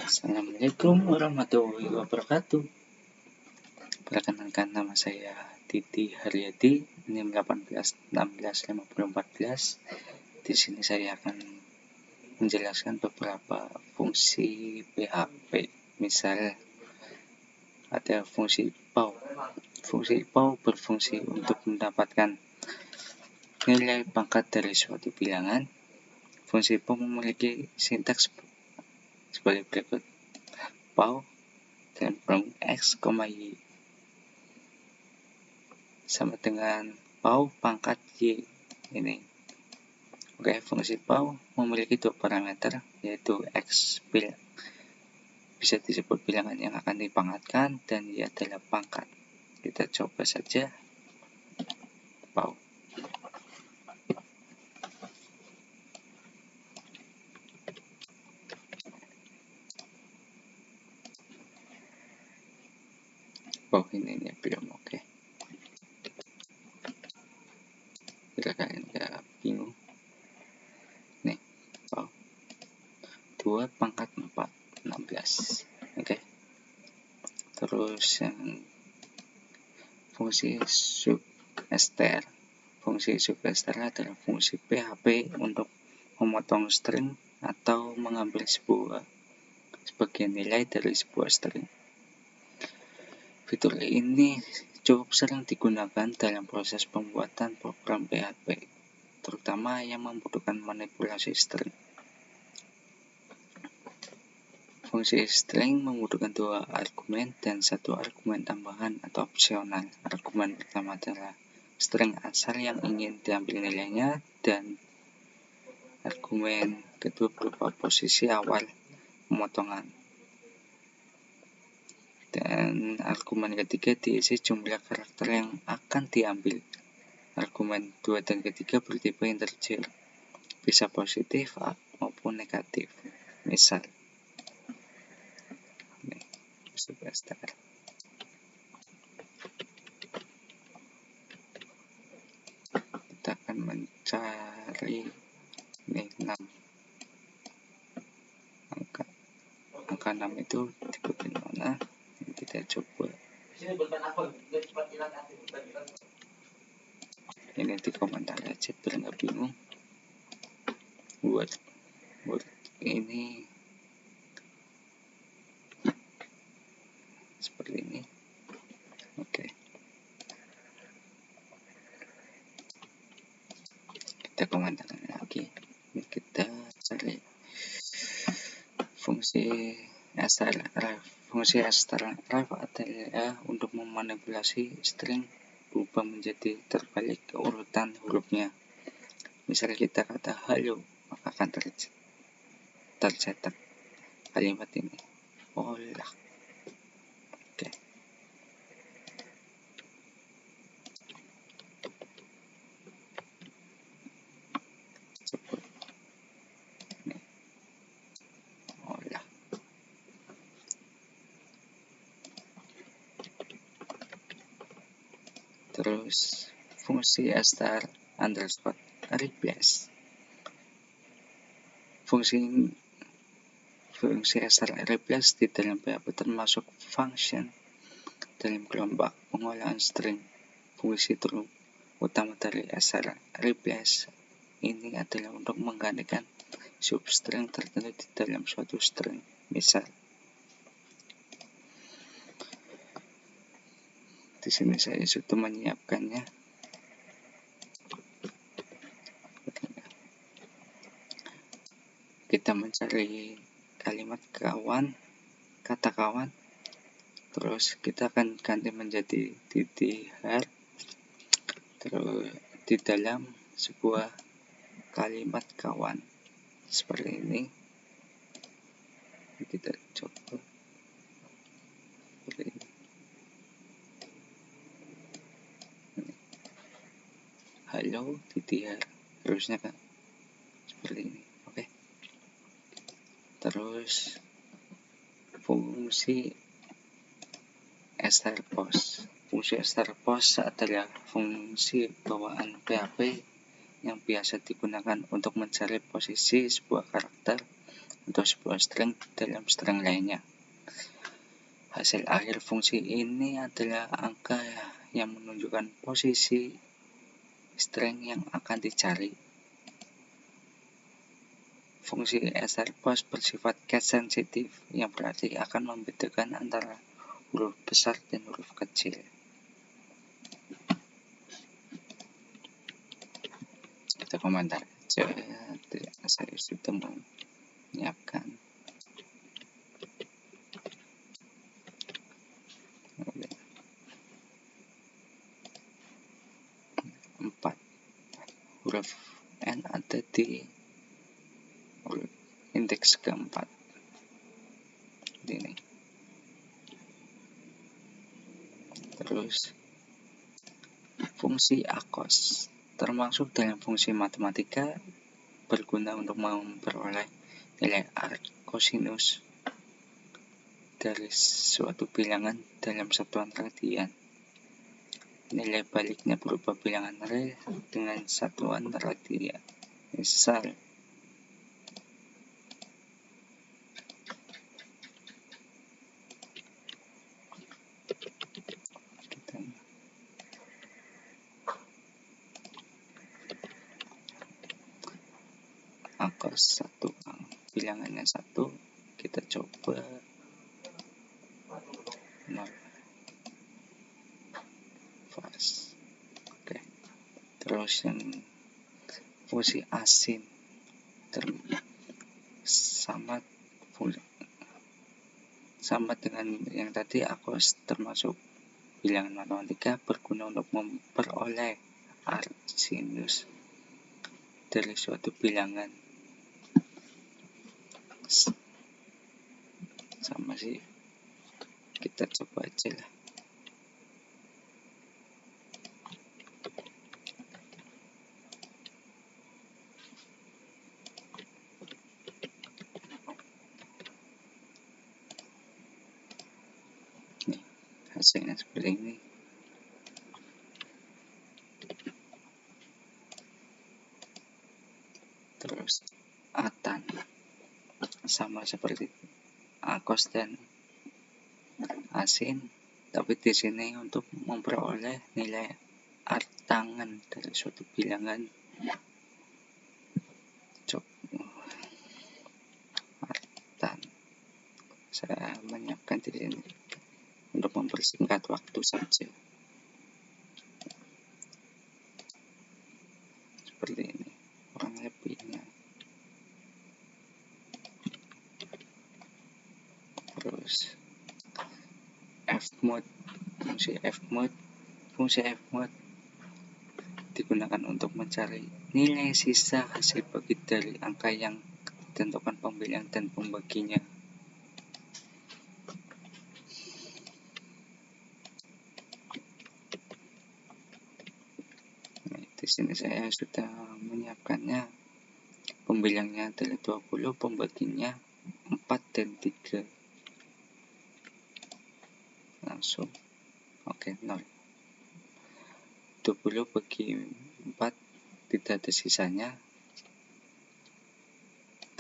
Assalamualaikum warahmatullahi wabarakatuh. Perkenalkan, nama saya Titi Haryadi, NIM 18165014. Di sini saya akan menjelaskan beberapa fungsi PHP. Misal ada fungsi PAU. Fungsi PAU berfungsi untuk mendapatkan nilai pangkat dari suatu bilangan. Fungsi PAU memiliki sintaks sebagai berikut. PAU dan from X, Y sama dengan PAU pangkat Y ini. Oke, fungsi PAU memiliki dua parameter, yaitu X bisa disebut bilangan yang akan dipangkatkan, dan Y adalah pangkat. Kita coba saja PAU. PAU ini belum oke. Bila kalian nggak bingung, nih PAU 2 pangkat 4 16. Oke. Terus yang fungsi substr. Fungsi substr adalah fungsi PHP untuk memotong string atau mengambil sebagian nilai dari sebuah string. Fitur ini cukup sering digunakan dalam proses pembuatan program PHP, terutama yang membutuhkan manipulasi string. Fungsi string membutuhkan 2 argumen dan 1 argumen tambahan atau opsional. Argumen pertama adalah string asal yang ingin diambil nilainya, dan argumen kedua berupa posisi awal pemotongan. Dan argumen ketiga diisi jumlah karakter yang akan diambil. Argumen 2 dan ketiga bertipe integer, bisa positif maupun negatif. Misal substr. Kita akan mencari 6. Angka 6 itu tipe mana? Kita coba. Ini di komentar aja biar nggak bingung. Word ini seperti ini. Oke. Kita komentar lagi. Ini kita cari fungsi strref. Fungsi strref adalah untuk memanipulasi string berubah menjadi terbalik urutan hurufnya. Misal kita kata halo, maka akan tercetak kalimat ini. Olah. Oke. Sebut. Nih. Olah. Terus fungsi *_replace. Fungsi *_replace di dalam PHP termasuk function dalam kelompok pengolahan string. Fungsi utama dari *_replace ini adalah untuk menggantikan substring tertentu di dalam suatu string. Misal, di sini saya sudah menyiapkannya. Kita mencari kalimat kata kawan, terus kita akan ganti menjadi ddr, terus di dalam sebuah kalimat kawan seperti ini. Kita coba seperti ini. Halo ddr, harusnya kan seperti ini. Oke. Terus fungsi strpost. Fungsi strpost adalah fungsi bawaan PHP yang biasa digunakan untuk mencari posisi sebuah karakter untuk sebuah string dalam string lainnya. Hasil akhir fungsi ini adalah angka yang menunjukkan posisi string yang akan dicari. Fungsi strpost bersifat case sensitif, yang berarti akan membedakan antara huruf besar dan huruf kecil. Kita komentar aja, saya sudah menyiapkan. Empat huruf N ada di indeks keempat ini. Terus fungsi akos termasuk dalam fungsi matematika, berguna untuk memperoleh nilai arc kosinus dari suatu bilangan dalam satuan radian. Nilai baliknya berupa bilangan real dengan satuan radian. Misal akos 1, bilangannya 1, kita coba 0 fast. Oke. Terus yang fungsi asin sama dengan yang tadi, akos termasuk bilangan matematika, berguna untuk memperoleh arc sinus dari suatu bilangan. Sama sih, kita coba aja lah. Nih, hasilnya seperti ini. Terus atan sama seperti akos dan asin, tapi di sini untuk memperoleh nilai artangan dari suatu bilangan. Artan, saya menyiapkan di sini untuk mempersingkat waktu saja. Seperti ini kurang lebihnya. Terus fmod, fungsi fmod digunakan untuk mencari nilai sisa hasil bagi dari angka yang ditentukan pemilihan dan pembaginya. Di sini saya sudah menyiapkannya. Pembilangnya adalah 20, pembaginya 4 dan 3. Langsung. Oke, 0. 20 bagi 4 tidak ada sisanya,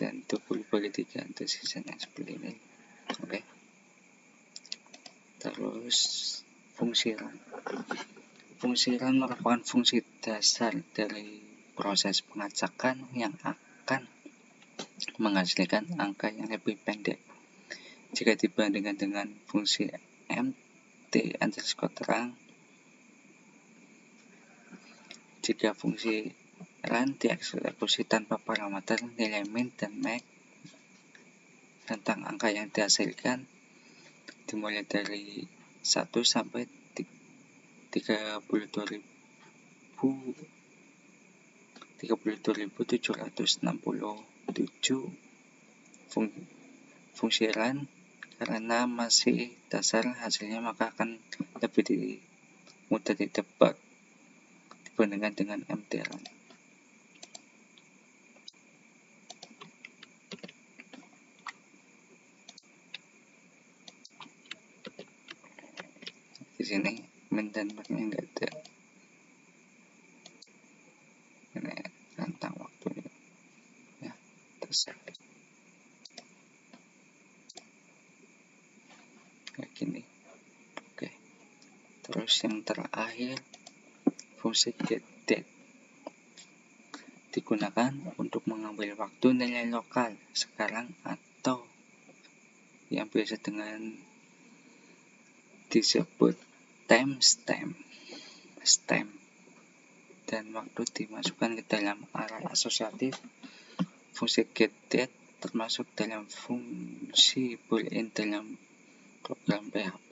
dan 20 bagi 3 ada sisanya, seperti ini. Oke. Terus fungsi run. Fungsi run merupakan fungsi dasar dari proses pengacakan yang akan menghasilkan angka yang lebih pendek jika dibandingkan dengan fungsi mt_terang. Jika fungsi run dieksekusi tanpa parameter nilai min dan max tentang angka yang dihasilkan dimulai dari 1 sampai 32.767 fungsi run. Karena masih dasar hasilnya, maka akan lebih mudah ditebak dibandingkan dengan mt_run. Di sini min dan max-nya enggak ada. Ini rentang waktunya ya, terserah. kayak gini. Oke, terus yang terakhir fungsi getDate digunakan untuk mengambil waktu nilai lokal sekarang atau yang biasa dengan disebut timestamp dan waktu dimasukkan ke dalam array asosiatif. Fungsi getDate termasuk dalam fungsi boolean dalam program PHP.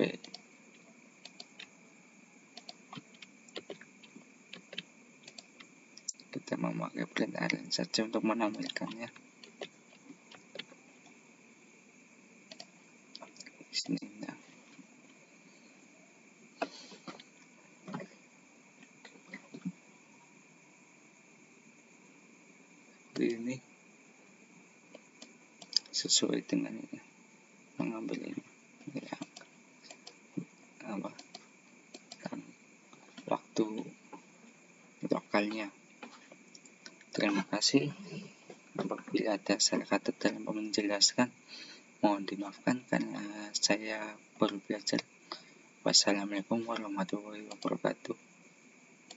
Kita memakai print array saja untuk menampilkannya. Di sini. Nah. Ini sesuai dengan ini, mengambil ini ya, waktu lokalnya. Terima kasih. Apabila ada salah kata dalam menjelaskan, mohon dimaafkan karena saya baru belajar. Wassalamualaikum warahmatullahi wabarakatuh.